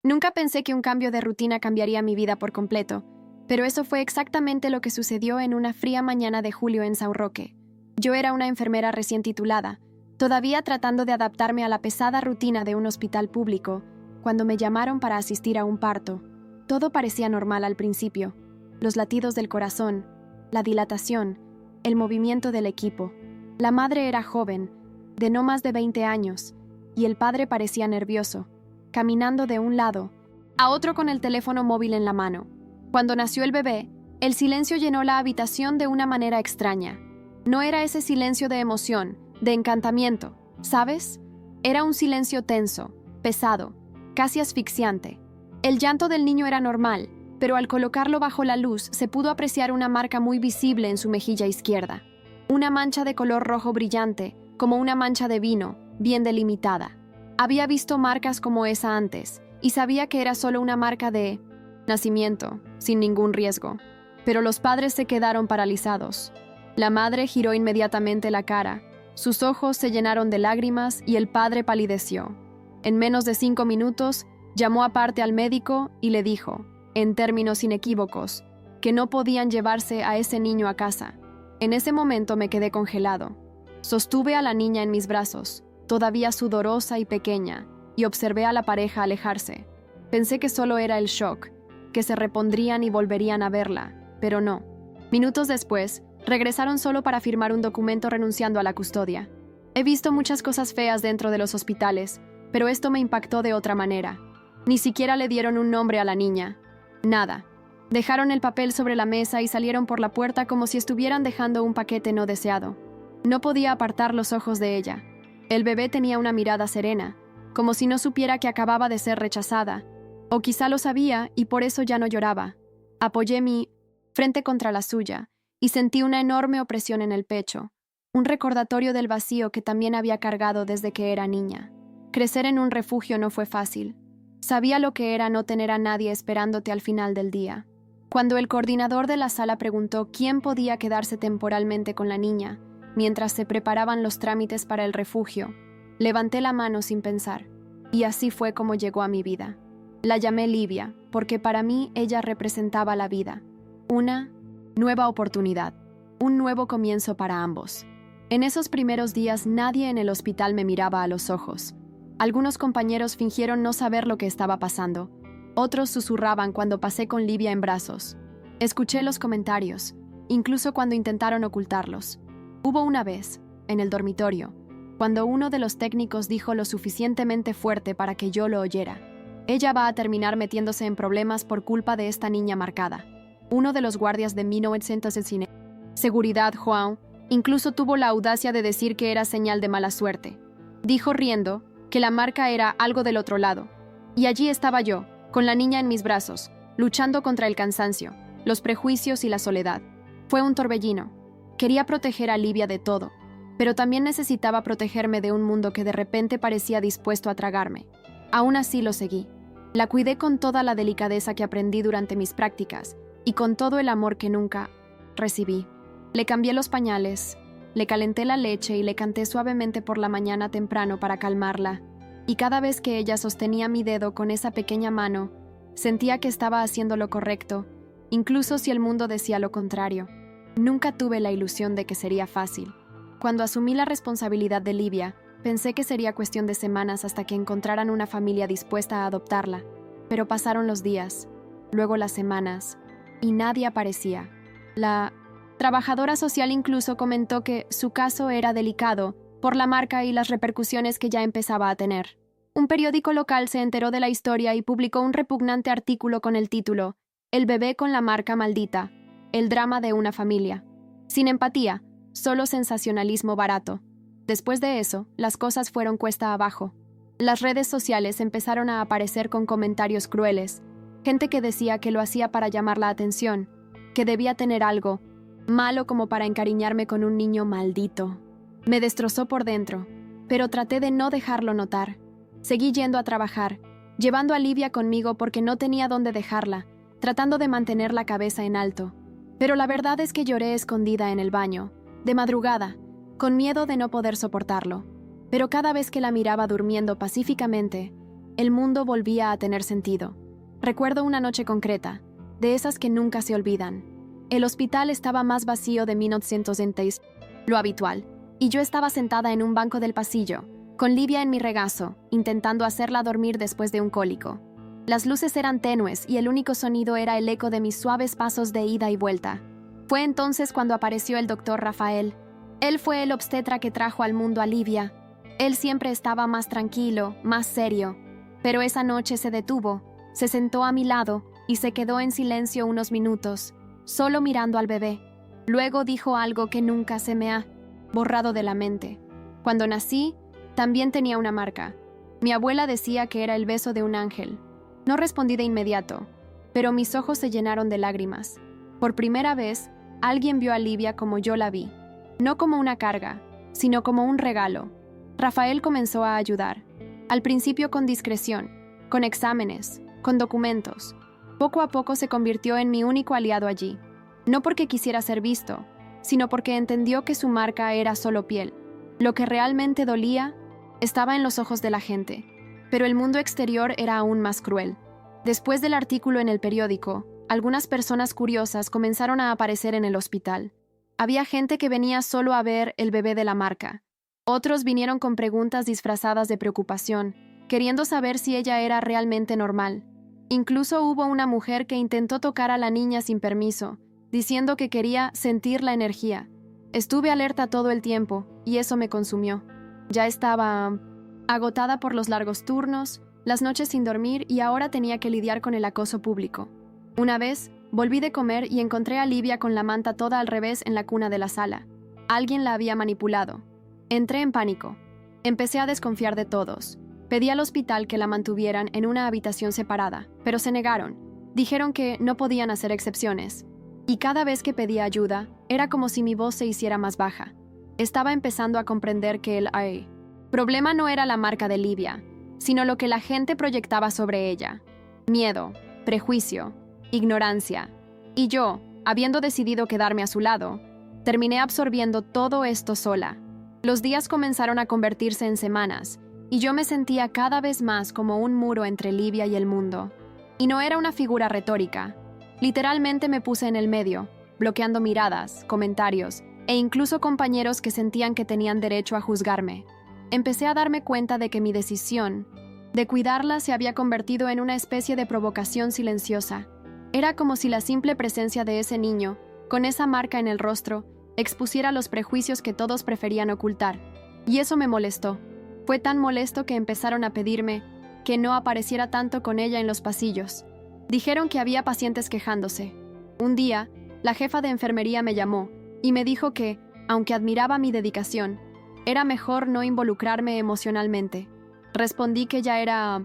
Nunca pensé que un cambio de rutina cambiaría mi vida por completo, pero eso fue exactamente lo que sucedió en una fría mañana de julio en São Roque. Yo era una enfermera recién titulada, todavía tratando de adaptarme a la pesada rutina de un hospital público, cuando me llamaron para asistir a un parto. Todo parecía normal al principio. Los latidos del corazón, la dilatación, el movimiento del equipo. La madre era joven, de no más de 20 años, y el padre parecía nervioso, caminando de un lado a otro con el teléfono móvil en la mano. Cuando nació el bebé, el silencio llenó la habitación de una manera extraña. No era ese silencio de emoción, de encantamiento, ¿sabes? Era un silencio tenso, pesado, casi asfixiante. El llanto del niño era normal, pero al colocarlo bajo la luz se pudo apreciar una marca muy visible en su mejilla izquierda. Una mancha de color rojo brillante, como una mancha de vino, bien delimitada. Había visto marcas como esa antes, y sabía que era solo una marca de nacimiento, sin ningún riesgo. Pero los padres se quedaron paralizados. La madre giró inmediatamente la cara, sus ojos se llenaron de lágrimas y el padre palideció. En menos de 5 minutos, llamó aparte al médico y le dijo, en términos inequívocos, que no podían llevarse a ese niño a casa. En ese momento me quedé congelado. Sostuve a la niña en mis brazos, todavía sudorosa y pequeña, y observé a la pareja alejarse. Pensé que solo era el shock, que se repondrían y volverían a verla, pero no. Minutos después, regresaron solo para firmar un documento renunciando a la custodia. He visto muchas cosas feas dentro de los hospitales, pero esto me impactó de otra manera. Ni siquiera le dieron un nombre a la niña. Nada. Dejaron el papel sobre la mesa y salieron por la puerta como si estuvieran dejando un paquete no deseado. No podía apartar los ojos de ella. El bebé tenía una mirada serena, como si no supiera que acababa de ser rechazada, o quizá lo sabía y por eso ya no lloraba. Apoyé mi frente contra la suya y sentí una enorme opresión en el pecho, un recordatorio del vacío que también había cargado desde que era niña. Crecer en un refugio no fue fácil. Sabía lo que era no tener a nadie esperándote al final del día. Cuando el coordinador de la sala preguntó quién podía quedarse temporalmente con la niña, mientras se preparaban los trámites para el refugio, levanté la mano sin pensar, y así fue como llegó a mi vida. La llamé Livia, porque para mí ella representaba la vida. Una nueva oportunidad, un nuevo comienzo para ambos. En esos primeros días nadie en el hospital me miraba a los ojos. Algunos compañeros fingieron no saber lo que estaba pasando. Otros susurraban cuando pasé con Livia en brazos. Escuché los comentarios, incluso cuando intentaron ocultarlos. Hubo una vez, en el dormitorio, cuando uno de los técnicos dijo lo suficientemente fuerte para que yo lo oyera. Ella va a terminar metiéndose en problemas por culpa de esta niña marcada. Uno de los guardias de 1900 Seguridad, João, incluso tuvo la audacia de decir que era señal de mala suerte. Dijo riendo que la marca era algo del otro lado. Y allí estaba yo, con la niña en mis brazos, luchando contra el cansancio, los prejuicios y la soledad. Fue un torbellino. Quería proteger a Livia de todo, pero también necesitaba protegerme de un mundo que de repente parecía dispuesto a tragarme. Aún así lo seguí. La cuidé con toda la delicadeza que aprendí durante mis prácticas y con todo el amor que nunca recibí. Le cambié los pañales, le calenté la leche y le canté suavemente por la mañana temprano para calmarla. Y cada vez que ella sostenía mi dedo con esa pequeña mano, sentía que estaba haciendo lo correcto, incluso si el mundo decía lo contrario. Nunca tuve la ilusión de que sería fácil. Cuando asumí la responsabilidad de Livia, pensé que sería cuestión de semanas hasta que encontraran una familia dispuesta a adoptarla. Pero pasaron los días, luego las semanas, y nadie aparecía. La trabajadora social incluso comentó que su caso era delicado por la marca y las repercusiones que ya empezaba a tener. Un periódico local se enteró de la historia y publicó un repugnante artículo con el título «El bebé con la marca maldita, el drama de una familia». Sin empatía, solo sensacionalismo barato. Después de eso, las cosas fueron cuesta abajo. Las redes sociales empezaron a aparecer con comentarios crueles, gente que decía que lo hacía para llamar la atención, que debía tener algo malo como para encariñarme con un niño maldito. Me destrozó por dentro, pero traté de no dejarlo notar. Seguí yendo a trabajar, llevando a Livia conmigo porque no tenía dónde dejarla, tratando de mantener la cabeza en alto. Pero la verdad es que lloré escondida en el baño, de madrugada, con miedo de no poder soportarlo. Pero cada vez que la miraba durmiendo pacíficamente, el mundo volvía a tener sentido. Recuerdo una noche concreta, de esas que nunca se olvidan. El hospital estaba más vacío de 1920, lo habitual, y yo estaba sentada en un banco del pasillo, con Livia en mi regazo, intentando hacerla dormir después de un cólico. Las luces eran tenues y el único sonido era el eco de mis suaves pasos de ida y vuelta. Fue entonces cuando apareció el doctor Rafael. Él fue el obstetra que trajo al mundo a Livia. Él siempre estaba más tranquilo, más serio, pero esa noche se detuvo, se sentó a mi lado y se quedó en silencio unos minutos, solo mirando al bebé. Luego dijo algo que nunca se me ha borrado de la mente. Cuando nací, también tenía una marca. Mi abuela decía que era el beso de un ángel. No respondí de inmediato, pero mis ojos se llenaron de lágrimas. Por primera vez, alguien vio a Livia como yo la vi, no como una carga, sino como un regalo. Rafael comenzó a ayudar, al principio con discreción, con exámenes, con documentos. Poco a poco se convirtió en mi único aliado allí, no porque quisiera ser visto, sino porque entendió que su marca era solo piel. Lo que realmente dolía estaba en los ojos de la gente, pero el mundo exterior era aún más cruel. Después del artículo en el periódico, algunas personas curiosas comenzaron a aparecer en el hospital. Había gente que venía solo a ver el bebé de la marca. Otros vinieron con preguntas disfrazadas de preocupación, queriendo saber si ella era realmente normal. Incluso hubo una mujer que intentó tocar a la niña sin permiso, diciendo que quería sentir la energía. Estuve alerta todo el tiempo, y eso me consumió. Ya estaba agotada por los largos turnos, las noches sin dormir, y ahora tenía que lidiar con el acoso público. Una vez, volví de comer y encontré a Livia con la manta toda al revés en la cuna de la sala. Alguien la había manipulado. Entré en pánico. Empecé a desconfiar de todos. Pedí al hospital que la mantuvieran en una habitación separada, pero se negaron. Dijeron que no podían hacer excepciones. Y cada vez que pedía ayuda, era como si mi voz se hiciera más baja. Estaba empezando a comprender que el problema no era la marca de Livia, sino lo que la gente proyectaba sobre ella. Miedo, prejuicio, ignorancia. Y yo, habiendo decidido quedarme a su lado, terminé absorbiendo todo esto sola. Los días comenzaron a convertirse en semanas, y yo me sentía cada vez más como un muro entre Livia y el mundo. Y no era una figura retórica. Literalmente me puse en el medio, bloqueando miradas, comentarios, e incluso compañeros que sentían que tenían derecho a juzgarme. Empecé a darme cuenta de que mi decisión de cuidarla se había convertido en una especie de provocación silenciosa. Era como si la simple presencia de ese niño, con esa marca en el rostro, expusiera los prejuicios que todos preferían ocultar. Y eso me molestó. Fue tan molesto que empezaron a pedirme que no apareciera tanto con ella en los pasillos. Dijeron que había pacientes quejándose. Un día, la jefa de enfermería me llamó y me dijo que, aunque admiraba mi dedicación, era mejor no involucrarme emocionalmente. Respondí que ya era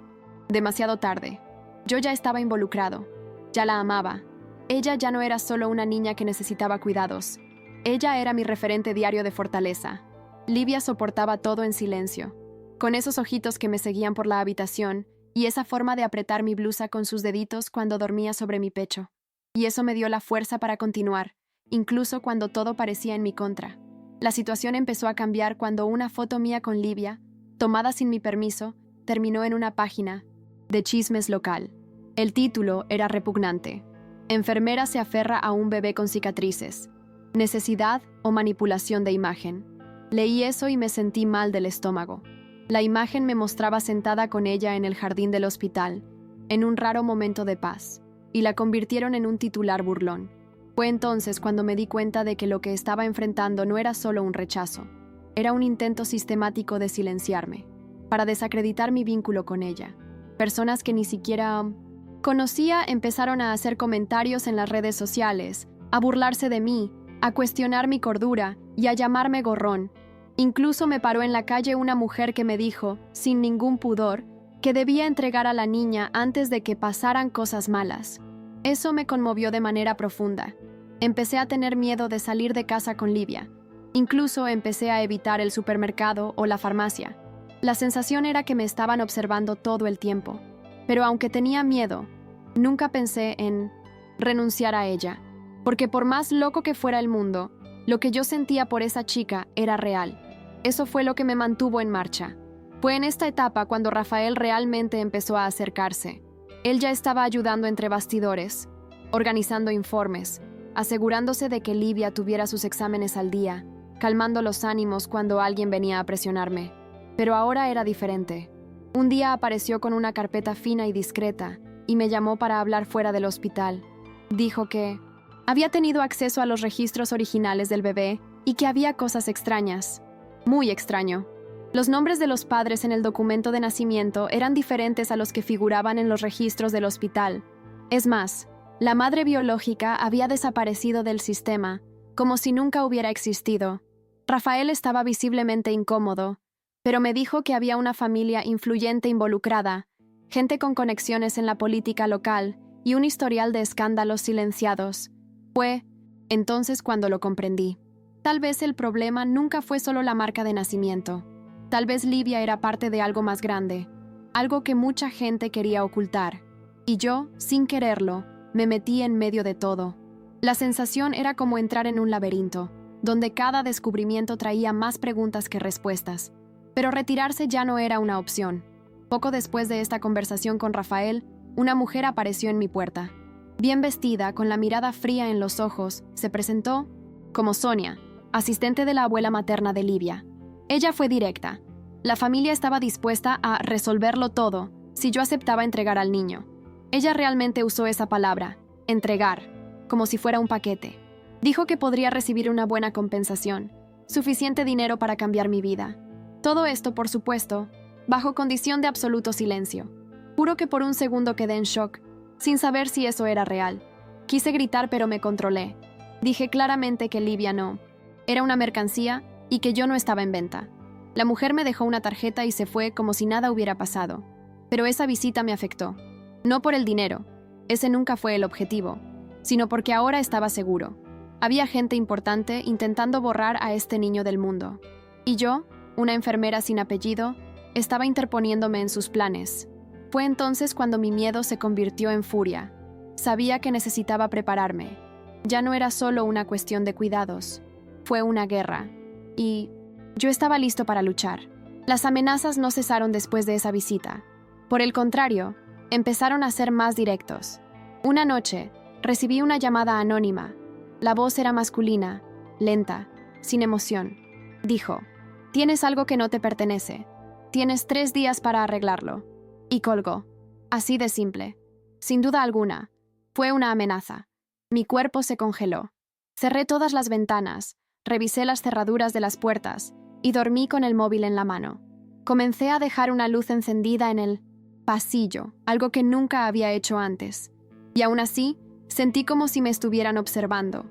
demasiado tarde. Yo ya estaba involucrado. Ya la amaba. Ella ya no era solo una niña que necesitaba cuidados. Ella era mi referente diario de fortaleza. Livia soportaba todo en silencio, con esos ojitos que me seguían por la habitación y esa forma de apretar mi blusa con sus deditos cuando dormía sobre mi pecho. Y eso me dio la fuerza para continuar, incluso cuando todo parecía en mi contra. La situación empezó a cambiar cuando una foto mía con Livia, tomada sin mi permiso, terminó en una página de chismes local. El título era repugnante. Enfermera se aferra a un bebé con cicatrices. ¿Necesidad o manipulación de imagen? Leí eso y me sentí mal del estómago. La imagen me mostraba sentada con ella en el jardín del hospital, en un raro momento de paz, y la convirtieron en un titular burlón. Fue entonces cuando me di cuenta de que lo que estaba enfrentando no era solo un rechazo, era un intento sistemático de silenciarme, para desacreditar mi vínculo con ella. Personas que ni siquiera conocía empezaron a hacer comentarios en las redes sociales, a burlarse de mí, a cuestionar mi cordura y a llamarme gorrón. Incluso me paró en la calle una mujer que me dijo, sin ningún pudor, que debía entregar a la niña antes de que pasaran cosas malas. Eso me conmovió de manera profunda. Empecé a tener miedo de salir de casa con Livia. Incluso empecé a evitar el supermercado o la farmacia. La sensación era que me estaban observando todo el tiempo. Pero aunque tenía miedo, nunca pensé en renunciar a ella. Porque por más loco que fuera el mundo, lo que yo sentía por esa chica era real. Eso fue lo que me mantuvo en marcha. Fue en esta etapa cuando Rafael realmente empezó a acercarse. Él ya estaba ayudando entre bastidores, organizando informes, asegurándose de que Livia tuviera sus exámenes al día, calmando los ánimos cuando alguien venía a presionarme. Pero ahora era diferente. Un día apareció con una carpeta fina y discreta y me llamó para hablar fuera del hospital. Dijo que había tenido acceso a los registros originales del bebé y que había cosas extrañas. Muy extraño. Los nombres de los padres en el documento de nacimiento eran diferentes a los que figuraban en los registros del hospital. Es más, la madre biológica había desaparecido del sistema, como si nunca hubiera existido. Rafael estaba visiblemente incómodo, pero me dijo que había una familia influyente involucrada, gente con conexiones en la política local y un historial de escándalos silenciados. Fue entonces cuando lo comprendí. Tal vez el problema nunca fue solo la marca de nacimiento. Tal vez Livia era parte de algo más grande, algo que mucha gente quería ocultar. Y yo, sin quererlo, me metí en medio de todo. La sensación era como entrar en un laberinto, donde cada descubrimiento traía más preguntas que respuestas. Pero retirarse ya no era una opción. Poco después de esta conversación con Rafael, una mujer apareció en mi puerta. Bien vestida, con la mirada fría en los ojos, se presentó como Sonia, asistente de la abuela materna de Livia. Ella fue directa. La familia estaba dispuesta a resolverlo todo si yo aceptaba entregar al niño. Ella realmente usó esa palabra, entregar, como si fuera un paquete. Dijo que podría recibir una buena compensación, suficiente dinero para cambiar mi vida. Todo esto, por supuesto, bajo condición de absoluto silencio. Juro que por un segundo quedé en shock, sin saber si eso era real. Quise gritar, pero me controlé. Dije claramente que Livia no era una mercancía y que yo no estaba en venta. La mujer me dejó una tarjeta y se fue como si nada hubiera pasado. Pero esa visita me afectó. No por el dinero, ese nunca fue el objetivo, sino porque ahora estaba seguro. Había gente importante intentando borrar a este niño del mundo. Y yo, una enfermera sin apellido, estaba interponiéndome en sus planes. Fue entonces cuando mi miedo se convirtió en furia. Sabía que necesitaba prepararme. Ya no era solo una cuestión de cuidados. Fue una guerra. Y yo estaba listo para luchar. Las amenazas no cesaron después de esa visita. Por el contrario, empezaron a ser más directos. Una noche, recibí una llamada anónima. La voz era masculina, lenta, sin emoción. Dijo: «Tienes algo que no te pertenece. Tienes 3 días para arreglarlo». Y colgó. Así de simple. Sin duda alguna, fue una amenaza. Mi cuerpo se congeló. Cerré todas las ventanas, revisé las cerraduras de las puertas y dormí con el móvil en la mano. Comencé a dejar una luz encendida en el pasillo, algo que nunca había hecho antes. Y aún así, sentí como si me estuvieran observando.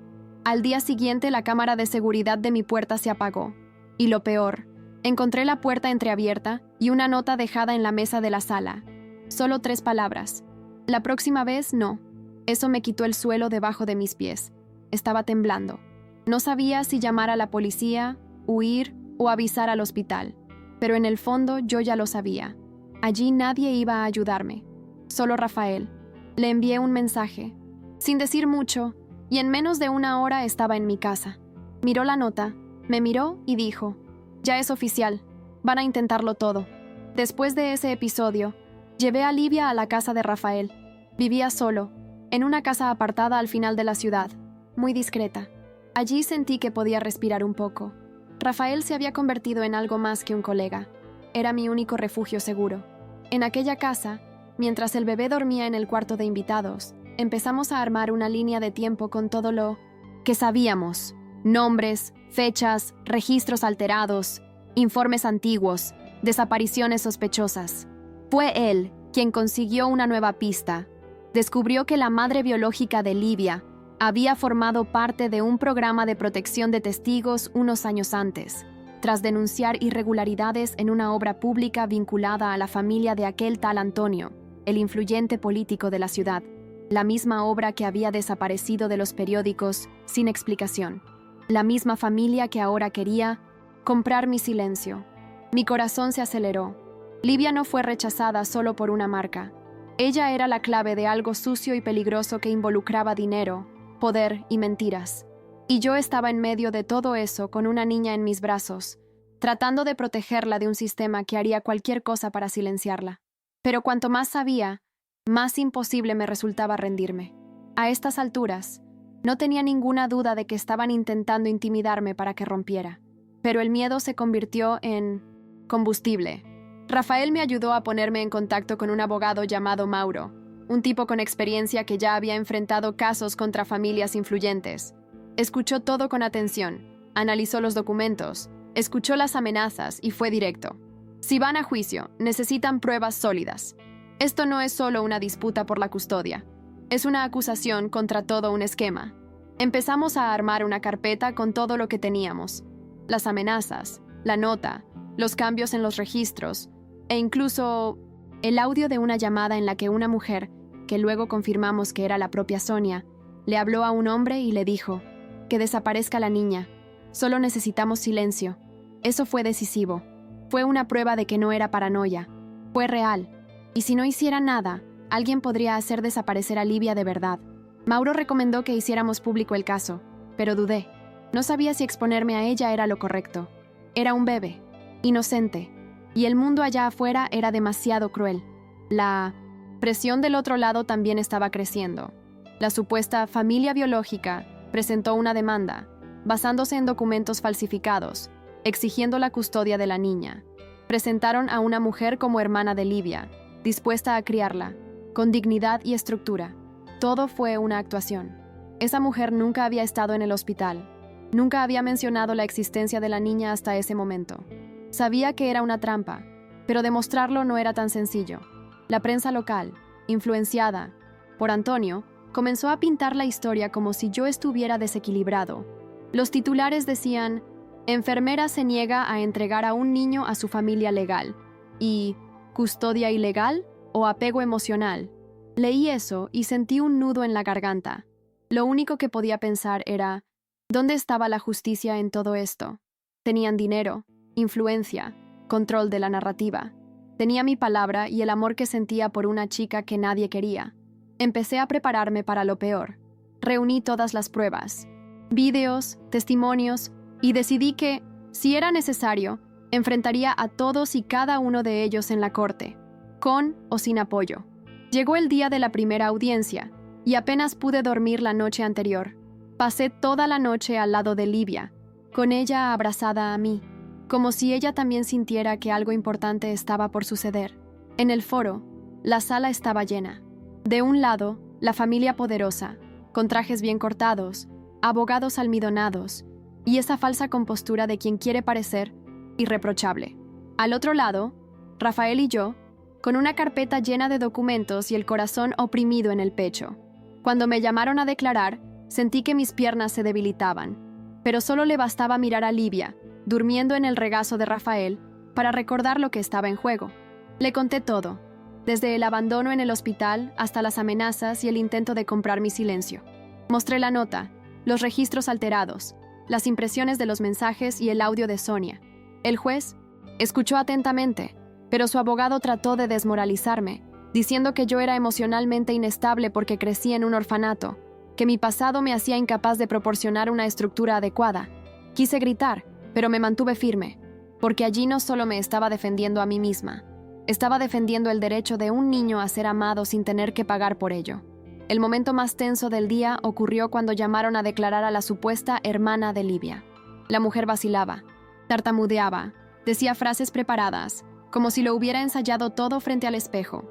Al día siguiente, la cámara de seguridad de mi puerta se apagó. Y lo peor, encontré la puerta entreabierta y una nota dejada en la mesa de la sala. Solo 3 palabras. La próxima vez, no. Eso me quitó el suelo debajo de mis pies. Estaba temblando. No sabía si llamar a la policía, huir o avisar al hospital. Pero en el fondo yo ya lo sabía. Allí nadie iba a ayudarme. Solo Rafael. Le envié un mensaje, sin decir mucho, y en menos de 1 hora estaba en mi casa. Miró la nota, me miró y dijo: «Ya es oficial, van a intentarlo todo». Después de ese episodio, llevé a Livia a la casa de Rafael. Vivía solo, en una casa apartada al final de la ciudad, muy discreta. Allí sentí que podía respirar un poco. Rafael se había convertido en algo más que un colega. Era mi único refugio seguro. En aquella casa, mientras el bebé dormía en el cuarto de invitados, empezamos a armar una línea de tiempo con todo lo que sabíamos: nombres, fechas, registros alterados, informes antiguos, desapariciones sospechosas. Fue él quien consiguió una nueva pista. Descubrió que la madre biológica de Livia había formado parte de un programa de protección de testigos unos años antes, tras denunciar irregularidades en una obra pública vinculada a la familia de aquel tal Antonio, el influyente político de la ciudad, la misma obra que había desaparecido de los periódicos sin explicación, la misma familia que ahora quería comprar mi silencio. Mi corazón se aceleró. Livia no fue rechazada solo por una marca. Ella era la clave de algo sucio y peligroso que involucraba dinero, poder y mentiras. Y yo estaba en medio de todo eso con una niña en mis brazos, tratando de protegerla de un sistema que haría cualquier cosa para silenciarla. Pero cuanto más sabía, más imposible me resultaba rendirme. A estas alturas, no tenía ninguna duda de que estaban intentando intimidarme para que rompiera, pero el miedo se convirtió en combustible. Rafael me ayudó a ponerme en contacto con un abogado llamado Mauro, un tipo con experiencia que ya había enfrentado casos contra familias influyentes. Escuchó todo con atención, analizó los documentos, escuchó las amenazas y fue directo. Si van a juicio, necesitan pruebas sólidas. Esto no es solo una disputa por la custodia, es una acusación contra todo un esquema. Empezamos a armar una carpeta con todo lo que teníamos: las amenazas, la nota, los cambios en los registros, e incluso el audio de una llamada en la que una mujer, que luego confirmamos que era la propia Sonia, le habló a un hombre y le dijo: que desaparezca la niña, solo necesitamos silencio. Eso fue decisivo. Fue una prueba de que no era paranoia, fue real. Y si no hiciera nada, alguien podría hacer desaparecer a Livia de verdad. Mauro recomendó que hiciéramos público el caso, pero dudé. No sabía si exponerme a ella era lo correcto. Era un bebé, inocente, y el mundo allá afuera era demasiado cruel. La presión del otro lado también estaba creciendo. La supuesta familia biológica presentó una demanda, basándose en documentos falsificados, exigiendo la custodia de la niña. Presentaron a una mujer como hermana de Livia, dispuesta a criarla, con dignidad y estructura. Todo fue una actuación. Esa mujer nunca había estado en el hospital. Nunca había mencionado la existencia de la niña hasta ese momento. Sabía que era una trampa, pero demostrarlo no era tan sencillo. La prensa local, influenciada por Antonio, comenzó a pintar la historia como si yo estuviera desequilibrado. Los titulares decían: enfermera se niega a entregar a un niño a su familia legal, y ¿custodia ilegal o apego emocional? Leí eso y sentí un nudo en la garganta. Lo único que podía pensar era: ¿dónde estaba la justicia en todo esto? Tenían dinero, influencia, control de la narrativa. Tenía mi palabra y el amor que sentía por una chica que nadie quería. Empecé a prepararme para lo peor. Reuní todas las pruebas, vídeos, testimonios, y decidí que, si era necesario, enfrentaría a todos y cada uno de ellos en la corte, con o sin apoyo. Llegó el día de la primera audiencia, y apenas pude dormir la noche anterior. Pasé toda la noche al lado de Livia, con ella abrazada a mí, como si ella también sintiera que algo importante estaba por suceder. En el foro, la sala estaba llena. De un lado, la familia poderosa, con trajes bien cortados, abogados almidonados, y esa falsa compostura de quien quiere parecer irreprochable. Al otro lado, Rafael y yo, con una carpeta llena de documentos y el corazón oprimido en el pecho. Cuando me llamaron a declarar, sentí que mis piernas se debilitaban, pero solo le bastaba mirar a Livia, durmiendo en el regazo de Rafael, para recordar lo que estaba en juego. Le conté todo, desde el abandono en el hospital hasta las amenazas y el intento de comprar mi silencio. Mostré la nota, los registros alterados, las impresiones de los mensajes y el audio de Sonia. El juez escuchó atentamente, pero su abogado trató de desmoralizarme, diciendo que yo era emocionalmente inestable porque crecí en un orfanato, que mi pasado me hacía incapaz de proporcionar una estructura adecuada. Quise gritar, pero me mantuve firme, porque allí no solo me estaba defendiendo a mí misma, estaba defendiendo el derecho de un niño a ser amado sin tener que pagar por ello. El momento más tenso del día ocurrió cuando llamaron a declarar a la supuesta hermana de Livia. La mujer vacilaba, tartamudeaba, decía frases preparadas, como si lo hubiera ensayado todo frente al espejo.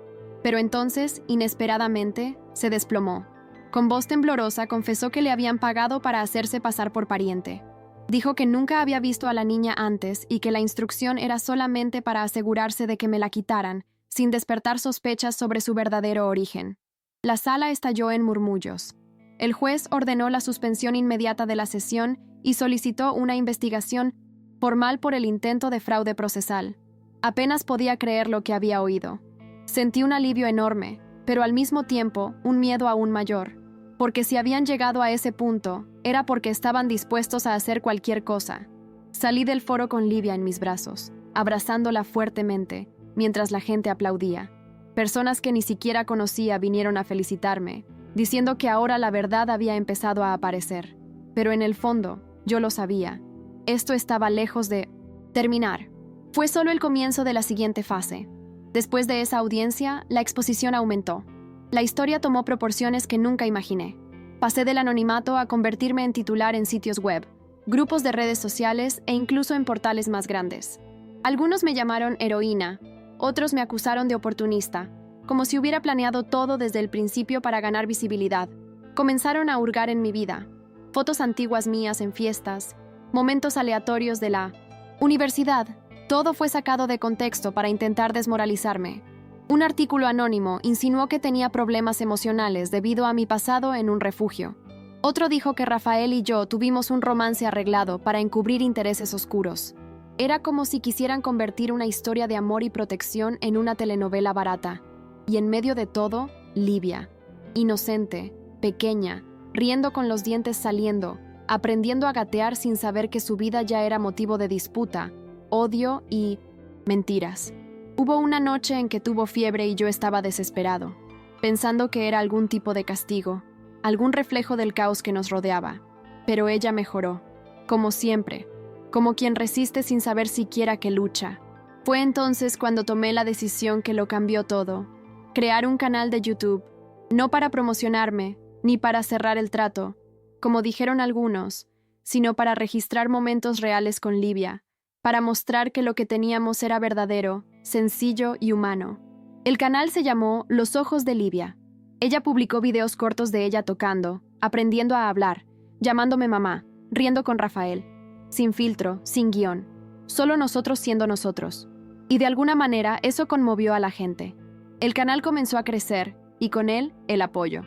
Pero entonces, inesperadamente, se desplomó. Con voz temblorosa confesó que le habían pagado para hacerse pasar por pariente. Dijo que nunca había visto a la niña antes y que la instrucción era solamente para asegurarse de que me la quitaran, sin despertar sospechas sobre su verdadero origen. La sala estalló en murmullos. El juez ordenó la suspensión inmediata de la sesión y solicitó una investigación formal por el intento de fraude procesal. Apenas podía creer lo que había oído. Sentí un alivio enorme, pero al mismo tiempo un miedo aún mayor, porque si habían llegado a ese punto, era porque estaban dispuestos a hacer cualquier cosa. Salí del foro con Livia en mis brazos, abrazándola fuertemente, mientras la gente aplaudía. Personas que ni siquiera conocía vinieron a felicitarme, diciendo que ahora la verdad había empezado a aparecer. Pero en el fondo, yo lo sabía. Esto estaba lejos de Terminar. Fue solo el comienzo de la siguiente fase. Después de esa audiencia, la exposición aumentó. La historia tomó proporciones que nunca imaginé. Pasé del anonimato a convertirme en titular en sitios web, grupos de redes sociales e incluso en portales más grandes. Algunos me llamaron heroína, otros me acusaron de oportunista, como si hubiera planeado todo desde el principio para ganar visibilidad. Comenzaron a hurgar en mi vida. Fotos antiguas mías en fiestas, momentos aleatorios de la universidad. Todo fue sacado de contexto para intentar desmoralizarme. Un artículo anónimo insinuó que tenía problemas emocionales debido a mi pasado en un refugio. Otro dijo que Rafael y yo tuvimos un romance arreglado para encubrir intereses oscuros. Era como si quisieran convertir una historia de amor y protección en una telenovela barata. Y en medio de todo, Livia. Inocente, pequeña, riendo con los dientes saliendo, aprendiendo a gatear sin saber que su vida ya era motivo de disputa, odio y mentiras. Hubo una noche en que tuvo fiebre y yo estaba desesperado, pensando que era algún tipo de castigo, algún reflejo del caos que nos rodeaba. Pero ella mejoró, como siempre, como quien resiste sin saber siquiera que lucha. Fue entonces cuando tomé la decisión que lo cambió todo: crear un canal de YouTube, no para promocionarme, ni para cerrar el trato, como dijeron algunos, sino para registrar momentos reales con Livia, para mostrar que lo que teníamos era verdadero, sencillo y humano. El canal se llamó Los Ojos de Livia. Ella publicó videos cortos de ella tocando, aprendiendo a hablar, llamándome mamá, riendo con Rafael, sin filtro, sin guión, solo nosotros siendo nosotros. Y de alguna manera eso conmovió a la gente. El canal comenzó a crecer, y con él, el apoyo.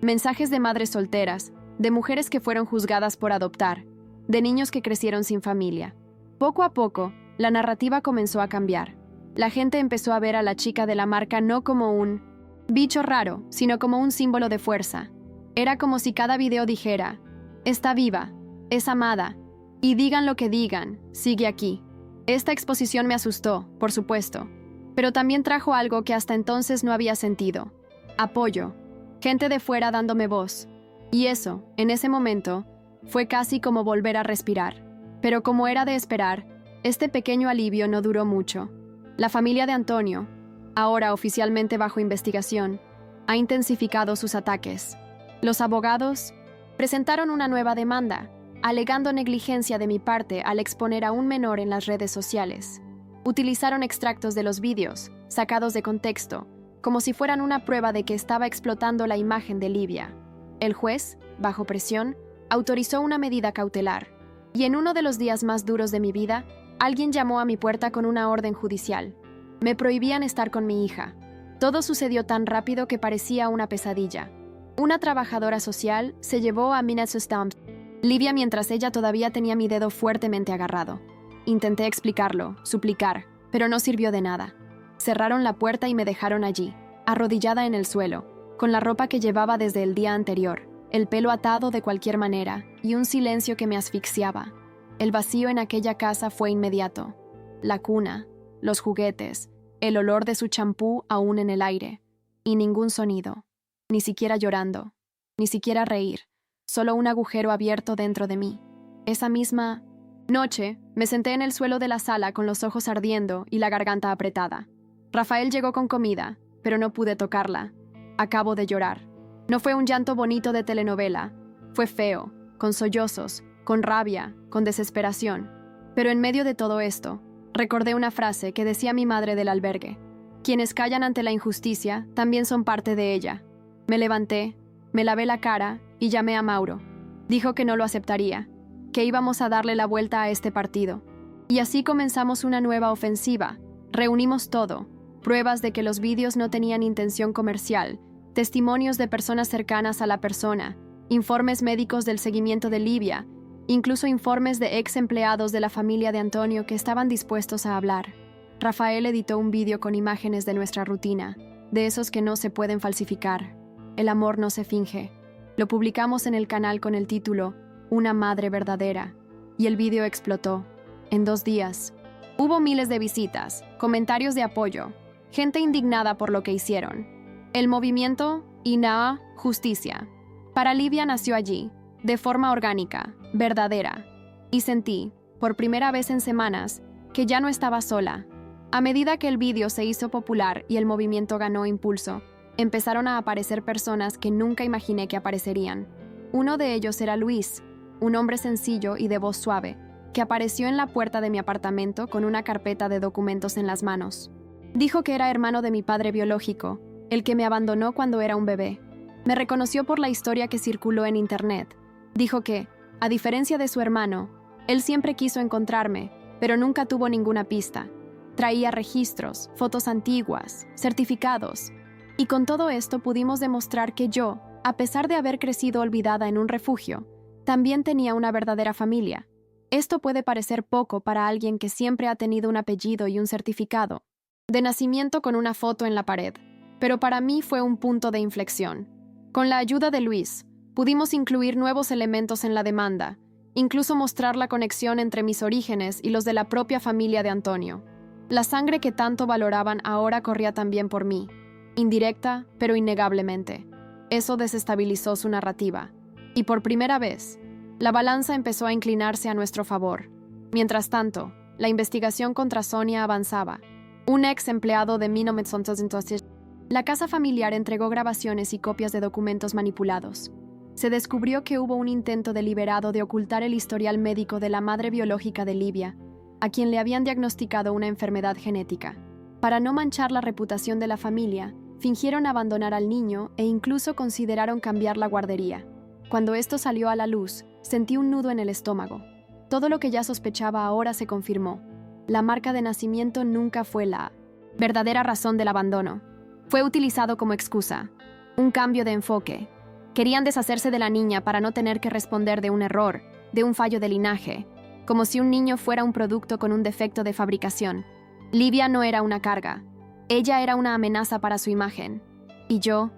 Mensajes de madres solteras, de mujeres que fueron juzgadas por adoptar, de niños que crecieron sin familia. Poco a poco, la narrativa comenzó a cambiar. La gente empezó a ver a la chica de la marca no como un bicho raro, sino como un símbolo de fuerza. Era como si cada video dijera: está viva, es amada, y digan lo que digan, sigue aquí. Esta exposición me asustó, por supuesto, pero también trajo algo que hasta entonces no había sentido: apoyo, gente de fuera dándome voz. Y eso, en ese momento, fue casi como volver a respirar. Pero como era de esperar, este pequeño alivio no duró mucho. La familia de Antonio, ahora oficialmente bajo investigación, ha intensificado sus ataques. Los abogados presentaron una nueva demanda, alegando negligencia de mi parte al exponer a un menor en las redes sociales. Utilizaron extractos de los vídeos, sacados de contexto, como si fueran una prueba de que estaba explotando la imagen de Livia. El juez, bajo presión, autorizó una medida cautelar. Y en uno de los días más duros de mi vida, alguien llamó a mi puerta con una orden judicial. Me prohibían estar con mi hija. Todo sucedió tan rápido que parecía una pesadilla. Una trabajadora social se llevó a Minnesota Stamp Livia mientras ella todavía tenía mi dedo fuertemente agarrado. Intenté explicarlo, suplicar, pero no sirvió de nada. Cerraron la puerta y me dejaron allí, arrodillada en el suelo, con la ropa que llevaba desde el día anterior, el pelo atado de cualquier manera y un silencio que me asfixiaba. El vacío en aquella casa fue inmediato. La cuna, los juguetes, el olor de su champú aún en el aire, y ningún sonido, ni siquiera llorando, ni siquiera reír, solo un agujero abierto dentro de mí. Esa misma noche, me senté en el suelo de la sala con los ojos ardiendo y la garganta apretada. Rafael llegó con comida, pero no pude tocarla. Acabo de llorar. No fue un llanto bonito de telenovela. Fue feo, con sollozos, con rabia, con desesperación. Pero en medio de todo esto, recordé una frase que decía mi madre del albergue: quienes callan ante la injusticia también son parte de ella. Me levanté, me lavé la cara y llamé a Mauro. Dijo que no lo aceptaría, que íbamos a darle la vuelta a este partido. Y así comenzamos una nueva ofensiva. Reunimos todo: pruebas de que los vídeos no tenían intención comercial, testimonios de personas cercanas a la persona, informes médicos del seguimiento de Livia, incluso informes de ex empleados de la familia de Antonio que estaban dispuestos a hablar. Rafael editó un vídeo con imágenes de nuestra rutina, de esos que no se pueden falsificar. El amor no se finge. Lo publicamos en el canal con el título Una madre verdadera, y el vídeo explotó. En 2 días. Hubo miles de visitas, comentarios de apoyo, gente indignada por lo que hicieron. El movimiento INAA Justicia. Para Livia nació allí, de forma orgánica, verdadera. Y sentí, por primera vez en semanas, que ya no estaba sola. A medida que el vídeo se hizo popular y el movimiento ganó impulso, empezaron a aparecer personas que nunca imaginé que aparecerían. Uno de ellos era Luis, un hombre sencillo y de voz suave, que apareció en la puerta de mi apartamento con una carpeta de documentos en las manos. Dijo que era hermano de mi padre biológico, el que me abandonó cuando era un bebé. Me reconoció por la historia que circuló en internet. Dijo que, a diferencia de su hermano, él siempre quiso encontrarme, pero nunca tuvo ninguna pista. Traía registros, fotos antiguas, certificados. Y con todo esto pudimos demostrar que yo, a pesar de haber crecido olvidada en un refugio, también tenía una verdadera familia. Esto puede parecer poco para alguien que siempre ha tenido un apellido y un certificado de nacimiento con una foto en la pared, pero para mí fue un punto de inflexión. Con la ayuda de Luis, pudimos incluir nuevos elementos en la demanda, incluso mostrar la conexión entre mis orígenes y los de la propia familia de Antonio. La sangre que tanto valoraban ahora corría también por mí, indirecta, pero innegablemente. Eso desestabilizó su narrativa, y por primera vez, la balanza empezó a inclinarse a nuestro favor. Mientras tanto, la investigación contra Sonia avanzaba. Un ex empleado de 1900. La casa familiar entregó grabaciones y copias de documentos manipulados. Se descubrió que hubo un intento deliberado de ocultar el historial médico de la madre biológica de Livia, a quien le habían diagnosticado una enfermedad genética. Para no manchar la reputación de la familia, fingieron abandonar al niño e incluso consideraron cambiar la guardería. Cuando esto salió a la luz, sentí un nudo en el estómago. Todo lo que ya sospechaba ahora se confirmó. La marca de nacimiento nunca fue la verdadera razón del abandono. Fue utilizado como excusa, un cambio de enfoque. Querían deshacerse de la niña para no tener que responder de un error, de un fallo de linaje, como si un niño fuera un producto con un defecto de fabricación. Livia no era una carga. Ella era una amenaza para su imagen. Y yo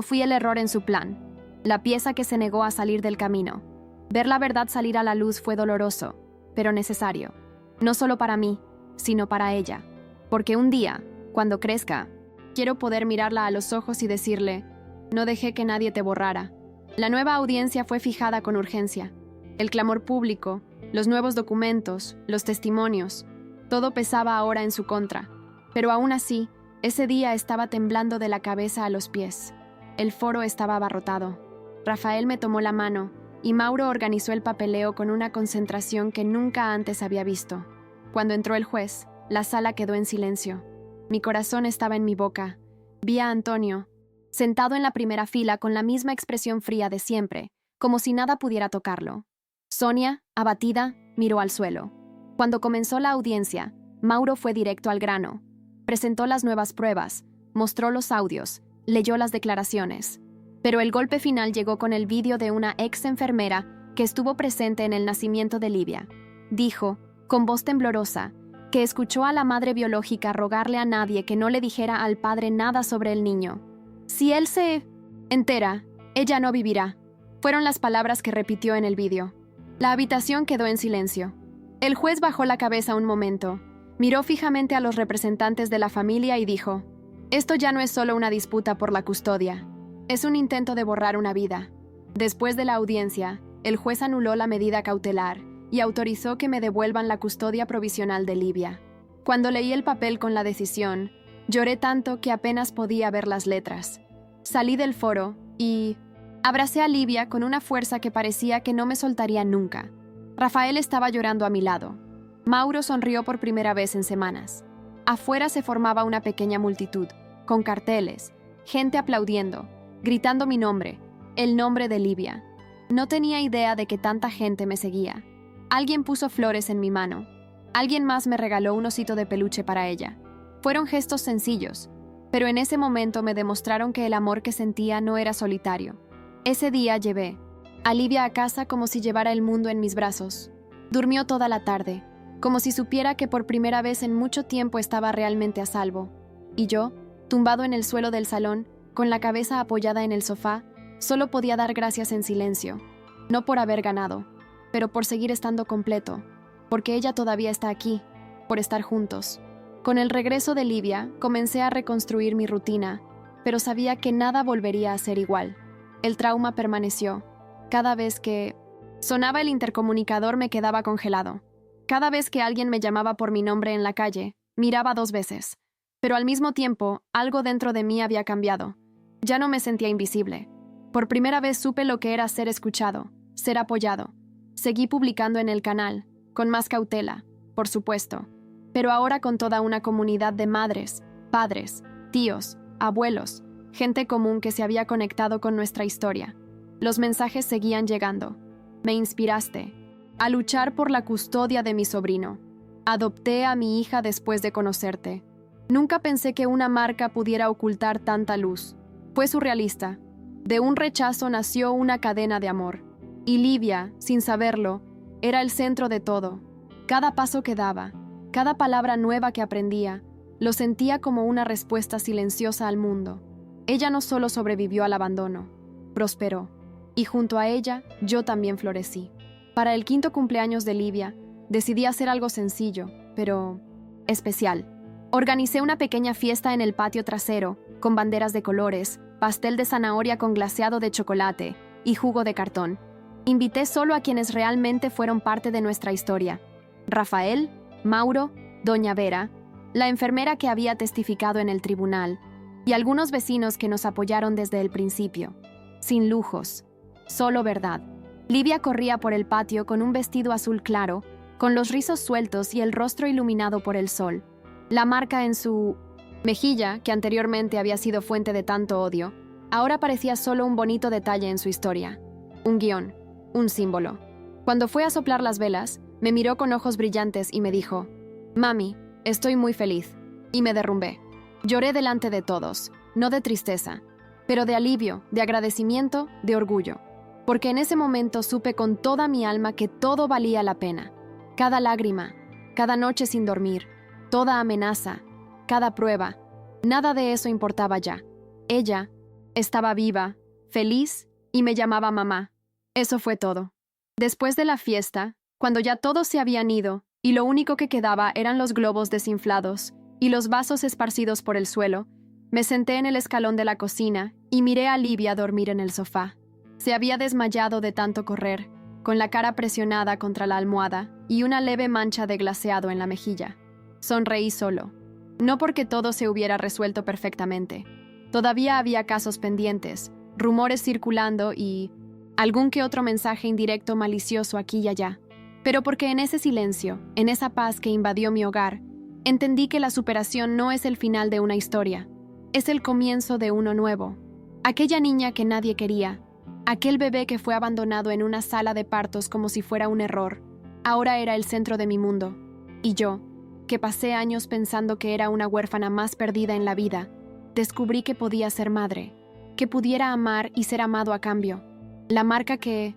fui el error en su plan, la pieza que se negó a salir del camino. Ver la verdad salir a la luz fue doloroso, pero necesario. No solo para mí, sino para ella. Porque un día, cuando crezca, quiero poder mirarla a los ojos y decirle, no dejé que nadie te borrara. La nueva audiencia fue fijada con urgencia. El clamor público, los nuevos documentos, los testimonios, todo pesaba ahora en su contra. Pero aún así, ese día estaba temblando de la cabeza a los pies. El foro estaba abarrotado. Rafael me tomó la mano y Mauro organizó el papeleo con una concentración que nunca antes había visto. Cuando entró el juez, la sala quedó en silencio. Mi corazón estaba en mi boca. Vi a Antonio, sentado en la primera fila con la misma expresión fría de siempre, como si nada pudiera tocarlo. Sonia, abatida, miró al suelo. Cuando comenzó la audiencia, Mauro fue directo al grano. Presentó las nuevas pruebas, mostró los audios, leyó las declaraciones. Pero el golpe final llegó con el vídeo de una ex enfermera que estuvo presente en el nacimiento de Livia. Dijo, con voz temblorosa, que escuchó a la madre biológica rogarle a nadie que no le dijera al padre nada sobre el niño. Si él se entera, ella no vivirá. Fueron las palabras que repitió en el vídeo. La habitación quedó en silencio. El juez bajó la cabeza un momento, miró fijamente a los representantes de la familia y dijo, esto ya no es solo una disputa por la custodia, es un intento de borrar una vida. Después de la audiencia, el juez anuló la medida cautelar y autorizó que me devuelvan la custodia provisional de Livia. Cuando leí el papel con la decisión, lloré tanto que apenas podía ver las letras. Salí del foro y abracé a Livia con una fuerza que parecía que no me soltaría nunca. Rafael estaba llorando a mi lado. Mauro sonrió por primera vez en semanas. Afuera se formaba una pequeña multitud, con carteles, gente aplaudiendo, gritando mi nombre, el nombre de Livia. No tenía idea de que tanta gente me seguía. Alguien puso flores en mi mano. Alguien más me regaló un osito de peluche para ella. Fueron gestos sencillos, pero en ese momento me demostraron que el amor que sentía no era solitario. Ese día llevé a Livia a casa como si llevara el mundo en mis brazos. Durmió toda la tarde, como si supiera que por primera vez en mucho tiempo estaba realmente a salvo. Y yo, tumbado en el suelo del salón, con la cabeza apoyada en el sofá, solo podía dar gracias en silencio. No por haber ganado, pero por seguir estando completo, porque ella todavía está aquí, por estar juntos. Con el regreso de Livia, comencé a reconstruir mi rutina, pero sabía que nada volvería a ser igual. El trauma permaneció. Cada vez que sonaba el intercomunicador me quedaba congelado. Cada vez que alguien me llamaba por mi nombre en la calle, miraba 2 veces. Pero al mismo tiempo, algo dentro de mí había cambiado. Ya no me sentía invisible. Por primera vez supe lo que era ser escuchado, ser apoyado. Seguí publicando en el canal, con más cautela, por supuesto, pero ahora con toda una comunidad de madres, padres, tíos, abuelos, gente común que se había conectado con nuestra historia. Los mensajes seguían llegando. Me inspiraste a luchar por la custodia de mi sobrino. Adopté a mi hija después de conocerte. Nunca pensé que una marca pudiera ocultar tanta luz. Fue surrealista. De un rechazo nació una cadena de amor. Y Livia, sin saberlo, era el centro de todo. Cada paso que daba, cada palabra nueva que aprendía, lo sentía como una respuesta silenciosa al mundo. Ella no solo sobrevivió al abandono, prosperó. Y junto a ella, yo también florecí. Para el 5º cumpleaños de Livia, decidí hacer algo sencillo, pero especial. Organicé una pequeña fiesta en el patio trasero, con banderas de colores, pastel de zanahoria con glaseado de chocolate y jugo de cartón. Invité solo a quienes realmente fueron parte de nuestra historia. Rafael, Mauro, Doña Vera, la enfermera que había testificado en el tribunal, y algunos vecinos que nos apoyaron desde el principio. Sin lujos, solo verdad. Livia corría por el patio con un vestido azul claro, con los rizos sueltos y el rostro iluminado por el sol. La marca en su mejilla, que anteriormente había sido fuente de tanto odio, ahora parecía solo un bonito detalle en su historia. Un guión, un símbolo. Cuando fue a soplar las velas, me miró con ojos brillantes y me dijo: «Mami, estoy muy feliz». Y me derrumbé. Lloré delante de todos, no de tristeza, pero de alivio, de agradecimiento, de orgullo. Porque en ese momento supe con toda mi alma que todo valía la pena. Cada lágrima, cada noche sin dormir, toda amenaza, cada prueba, nada de eso importaba ya. Ella estaba viva, feliz y me llamaba mamá. Eso fue todo. Después de la fiesta, cuando ya todos se habían ido y lo único que quedaba eran los globos desinflados y los vasos esparcidos por el suelo, me senté en el escalón de la cocina y miré a Livia dormir en el sofá. Se había desmayado de tanto correr, con la cara presionada contra la almohada y una leve mancha de glaseado en la mejilla. Sonreí solo. No porque todo se hubiera resuelto perfectamente. Todavía había casos pendientes, rumores circulando y algún que otro mensaje indirecto malicioso aquí y allá. Pero porque en ese silencio, en esa paz que invadió mi hogar, entendí que la superación no es el final de una historia, es el comienzo de uno nuevo. Aquella niña que nadie quería, aquel bebé que fue abandonado en una sala de partos como si fuera un error, ahora era el centro de mi mundo. Y yo, que pasé años pensando que era una huérfana más perdida en la vida, descubrí que podía ser madre, que pudiera amar y ser amado a cambio. La marca que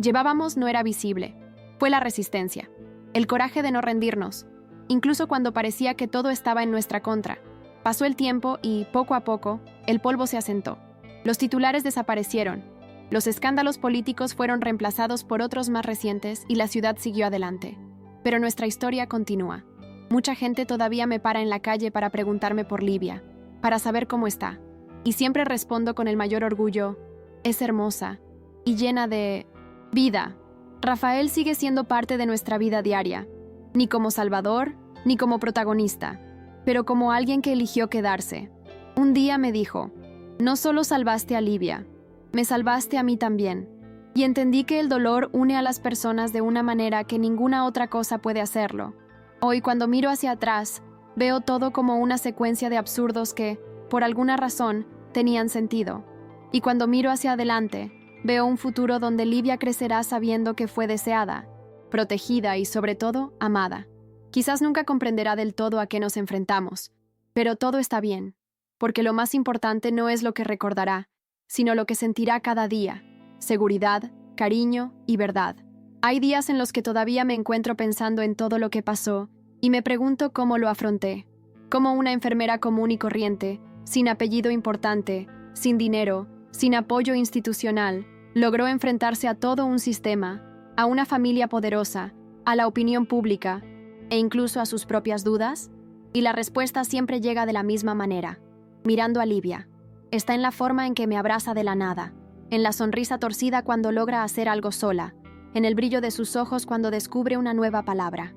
llevábamos no era visible, fue la resistencia, el coraje de no rendirnos, incluso cuando parecía que todo estaba en nuestra contra. Pasó el tiempo y, poco a poco, el polvo se asentó. Los titulares desaparecieron, los escándalos políticos fueron reemplazados por otros más recientes y la ciudad siguió adelante. Pero nuestra historia continúa. Mucha gente todavía me para en la calle para preguntarme por Livia, para saber cómo está. Y siempre respondo con el mayor orgullo: es hermosa y llena de vida. Rafael sigue siendo parte de nuestra vida diaria, ni como salvador, ni como protagonista, pero como alguien que eligió quedarse. Un día me dijo: no solo salvaste a Livia, me salvaste a mí también. Y entendí que el dolor une a las personas de una manera que ninguna otra cosa puede hacerlo. Hoy, cuando miro hacia atrás, veo todo como una secuencia de absurdos que, por alguna razón, tenían sentido. Y cuando miro hacia adelante, veo un futuro donde Livia crecerá sabiendo que fue deseada, protegida y, sobre todo, amada. Quizás nunca comprenderá del todo a qué nos enfrentamos, pero todo está bien, porque lo más importante no es lo que recordará, sino lo que sentirá cada día: seguridad, cariño y verdad. Hay días en los que todavía me encuentro pensando en todo lo que pasó y me pregunto cómo lo afronté. Cómo una enfermera común y corriente, sin apellido importante, sin dinero, sin apoyo institucional, logró enfrentarse a todo un sistema, a una familia poderosa, a la opinión pública e incluso a sus propias dudas. Y la respuesta siempre llega de la misma manera, mirando a Livia. Está en la forma en que me abraza de la nada, en la sonrisa torcida cuando logra hacer algo sola, en el brillo de sus ojos cuando descubre una nueva palabra.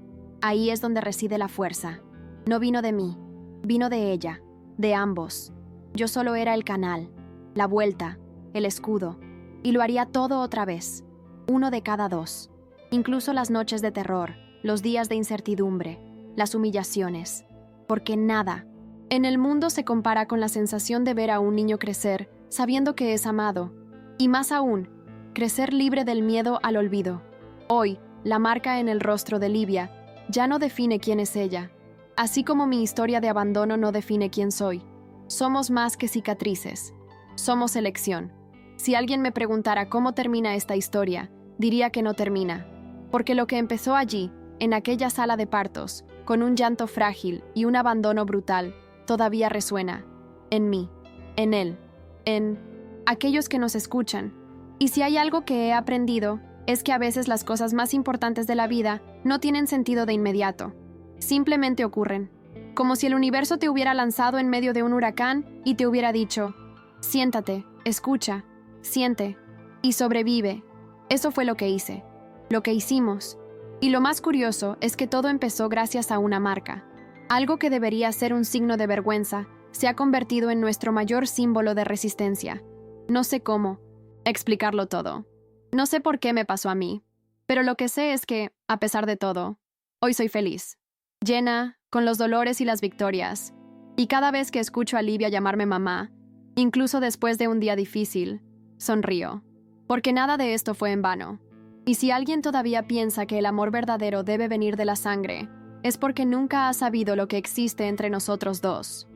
Ahí es donde reside la fuerza. No vino de mí, vino de ella, de ambos. Yo solo era el canal, la vuelta, el escudo, y lo haría todo otra vez, uno de cada dos. Incluso las noches de terror, los días de incertidumbre, las humillaciones. Porque nada en el mundo se compara con la sensación de ver a un niño crecer sabiendo que es amado, y más aún, crecer libre del miedo al olvido. Hoy, la marca en el rostro de Livia ya no define quién es ella, así como mi historia de abandono no define quién soy. Somos más que cicatrices. Somos elección. Si alguien me preguntara cómo termina esta historia, diría que no termina, porque lo que empezó allí, en aquella sala de partos, con un llanto frágil y un abandono brutal, todavía resuena. En mí, en él, en aquellos que nos escuchan. Y si hay algo que he aprendido, es que a veces las cosas más importantes de la vida no tienen sentido de inmediato. Simplemente ocurren. Como si el universo te hubiera lanzado en medio de un huracán y te hubiera dicho: siéntate, escucha, siente y sobrevive. Eso fue lo que hice, lo que hicimos. Y lo más curioso es que todo empezó gracias a una marca. Algo que debería ser un signo de vergüenza se ha convertido en nuestro mayor símbolo de resistencia. No sé cómo explicarlo todo. No sé por qué me pasó a mí, pero lo que sé es que, a pesar de todo, hoy soy feliz, llena, con los dolores y las victorias. Y cada vez que escucho a Livia llamarme mamá, incluso después de un día difícil, sonrío, porque nada de esto fue en vano. Y si alguien todavía piensa que el amor verdadero debe venir de la sangre, es porque nunca ha sabido lo que existe entre nosotros dos.